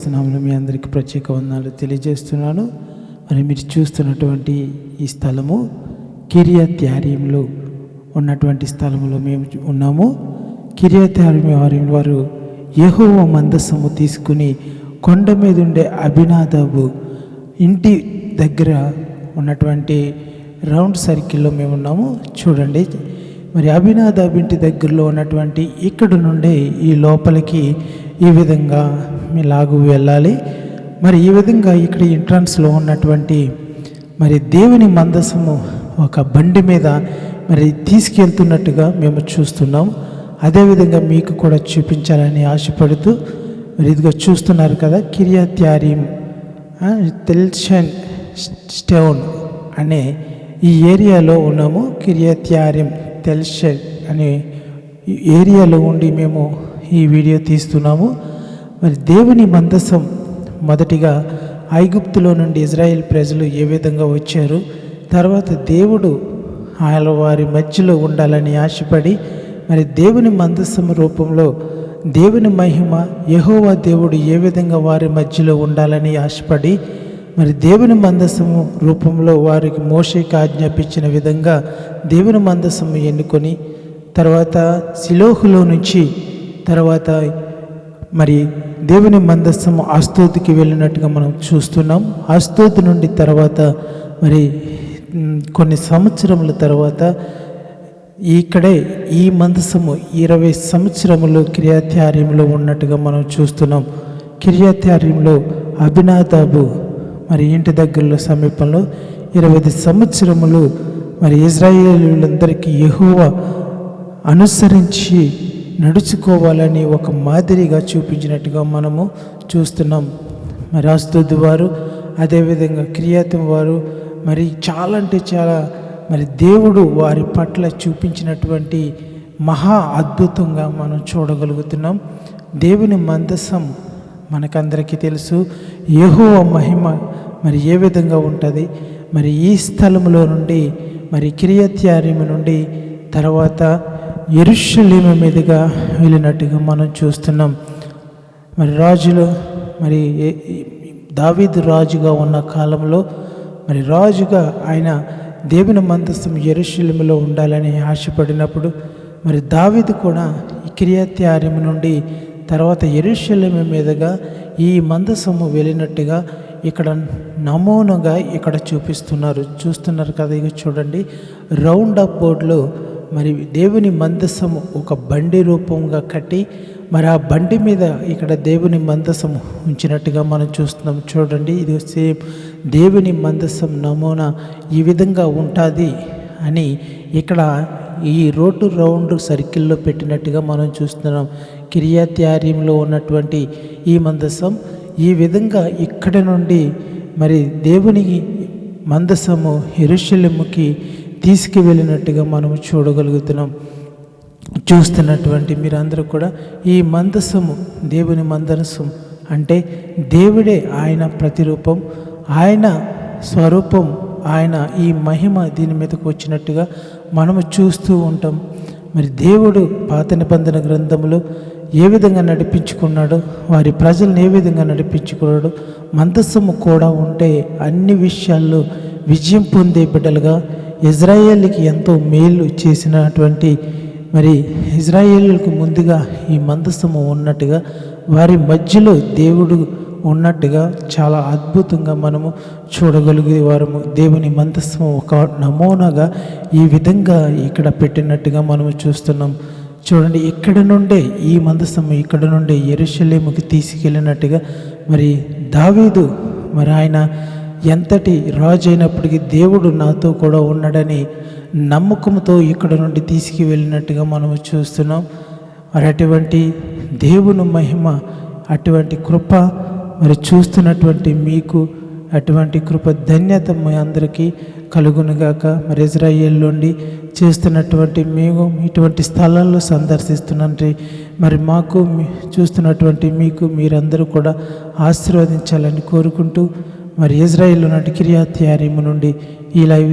క్రీస్తునామములో మీ అందరికీ ప్రత్యేక వందనాలు తెలియజేస్తున్నాను. మరి మీరు చూస్తున్నటువంటి ఈ స్థలము కిరియత్ యారీంలో ఉన్నటువంటి స్థలంలో మేము ఉన్నాము. కిరియత్ యారీం వారు యెహోవా మందసము తీసుకుని కొండ మీద ఉండే అభినాదాబు ఇంటి దగ్గర ఉన్నటువంటి రౌండ్ సర్కిల్లో మేము ఉన్నాము. చూడండి, మరి అభినాదాబు ఇంటి దగ్గరలో ఉన్నటువంటి ఇక్కడ నుండి ఈ లోపలికి ఈ విధంగా మీలాగు వెళ్ళాలి. మరి ఈ విధంగా ఇక్కడ ఎంట్రన్స్లో ఉన్నటువంటి మరి దేవుని మందసము ఒక బండి మీద మరి తీసుకెళ్తున్నట్టుగా మేము చూస్తున్నాం. అదేవిధంగా మీకు కూడా చూపించాలని ఆశపడుతూ మరి ఇదిగో చూస్తున్నారు కదా, కిరియత్ యారీం తెల్షన్ స్టోన్ అనే ఈ ఏరియాలో ఉన్నాము. కిరియత్ యారీం తెల్షన్ అనే ఏరియాలో ఉండి మేము ఈ వీడియో తీస్తున్నాము. మరి దేవుని మందసం మొదటిగా ఐగుప్తులో నుండి ఇజ్రాయేల్ ప్రజలు ఏ విధంగా వచ్చారు, తర్వాత దేవుడు ఆయన వారి మధ్యలో ఉండాలని ఆశపడి మరి దేవుని మందసం రూపంలో దేవుని మహిమ యెహోవా దేవుడు ఏ విధంగా వారి మధ్యలో ఉండాలని ఆశపడి మరి దేవుని మందసము రూపంలో వారికి మోషేకి ఆజ్ఞాపించిన విధంగా దేవుని మందసము ఎన్నుకొని తర్వాత సిలోహులో నుంచి తర్వాత మరి దేవుని మందసము అస్తోతుకి వెళ్ళినట్టుగా మనం చూస్తున్నాం. అస్తోతు నుండి తర్వాత మరి కొన్ని సంవత్సరముల తర్వాత ఇక్కడే ఈ మందసము 20 సంవత్సరములు కిరియత్ యారీంలో ఉన్నట్టుగా మనం చూస్తున్నాం. కిరియత్ యారీంలో అభినాదాబు మరి ఇంటి దగ్గరలో సమీపంలో 20 సంవత్సరములు మరి ఇజ్రాయేలీయులందరికీ యెహోవా అనుసరించి నడుచుకోవాలని ఒక మాదిరిగా చూపించినట్టుగా మనము చూస్తున్నాం. మరి అస్తోతు వారు అదేవిధంగా కిరియతు వారు మరి చాలా అంటే చాలా మరి దేవుడు వారి పట్ల చూపించినటువంటి మహా అద్భుతంగా మనం చూడగలుగుతున్నాం. దేవుని మందసం మనకందరికీ తెలుసు, యెహోవా మహిమ మరి ఏ విధంగా ఉంటుంది. మరి ఈ స్థలంలో నుండి మరి కిరియత్ యారీం నుండి తర్వాత యెరూషలేము మీదుగా వెళ్ళినట్టుగా మనం చూస్తున్నాం. మరి రాజులు మరి దావీదు రాజుగా ఉన్న కాలంలో మరి రాజుగా ఆయన దేవుని మందసం యెరూషలేములో ఉండాలని ఆశపడినప్పుడు మరి దావీదు కూడా ఈ కిరియత్ యారీం నుండి తర్వాత యెరూషలేము మీదుగా ఈ మందసము వెళ్ళినట్టుగా ఇక్కడ నమూనాగా ఇక్కడ చూస్తున్నారు కదా. ఇక చూడండి, రౌండ్ అప్ బోర్డులో మరి దేవుని మందసము ఒక బండి రూపంగా కట్టి మరి ఆ బండి మీద ఇక్కడ దేవుని మందసము ఉంచినట్టుగా మనం చూస్తున్నాం. చూడండి, ఇది సేమ్ దేవుని మందసం నమూనా ఈ విధంగా ఉంటుంది అని ఇక్కడ ఈ రోడ్డు రౌండ్ సర్కిల్లో పెట్టినట్టుగా మనం చూస్తున్నాం. కిరియత్ యారీంలో ఉన్నటువంటి ఈ మందసం ఈ విధంగా ఇక్కడ నుండి మరి దేవుని మందసము యెరూషలేముకి తీసుకువెళ్ళినట్టుగా మనం చూడగలుగుతున్నాం. చూస్తున్నటువంటి మీరందరూ కూడా ఈ మందసము దేవుని మందసం అంటే దేవుడే ఆయన ప్రతిరూపం, ఆయన స్వరూపం, ఆయన ఈ మహిమ దీని మీదకు వచ్చినట్టుగా మనము చూస్తూ ఉంటాం. మరి దేవుడు పాత నిబంధన గ్రంథంలో ఏ విధంగా నడిపించుకున్నాడో, వారి ప్రజలను ఏ విధంగా నడిపించుకున్నాడో, మందసము కూడా ఉంటే అన్ని విషయాల్లో విజయం పొందే బిడ్డలుగా ఇజ్రాయేలుకి ఎంతో మేలు చేసినటువంటి మరి ఇజ్రాయేలుకు ముందుగా ఈ మందసము ఉన్నట్టుగా వారి మధ్యలో దేవుడు ఉన్నట్టుగా చాలా అద్భుతంగా మనము చూడగలిగే వారము. దేవుని మందసము ఒక నమూనాగా ఈ విధంగా ఇక్కడ పెట్టినట్టుగా మనము చూస్తున్నాం. చూడండి, ఇక్కడ నుండే ఈ మందసము ఇక్కడ నుండే యెరూషలేముకి తీసుకెళ్ళినట్టుగా మరి దావీదు మరి ఆయన ఎంతటి రాజు అయినప్పటికీ దేవుడు నాతో కూడా ఉన్నాడని నమ్మకంతో ఇక్కడ నుండి తీసుకువెళ్ళినట్టుగా మనము చూస్తున్నాం. మరి అటువంటి దేవుని మహిమ, అటువంటి కృప మరి చూస్తున్నటువంటి మీకు అటువంటి కృప ధన్యత మీ అందరికీ కలుగునుగాక. మరి ఇజ్రాయేల్ నుండి చేస్తున్నటువంటి మేము ఇటువంటి స్థలాల్లో సందర్శిస్తున్నట్టు మరి మాకు చూస్తున్నటువంటి మీకు మీరందరూ కూడా ఆశీర్వదించాలని కోరుకుంటూ మరి ఇజ్రాయేల్లో నాటి కిరియత్ యారీం నుండి ఈ లైవ్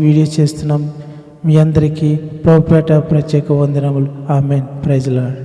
వీడియో చేస్తున్నాం. మీ అందరికీ ప్రభుపేట ప్రత్యేక వందనములు. ఆమేన్. Praise lord.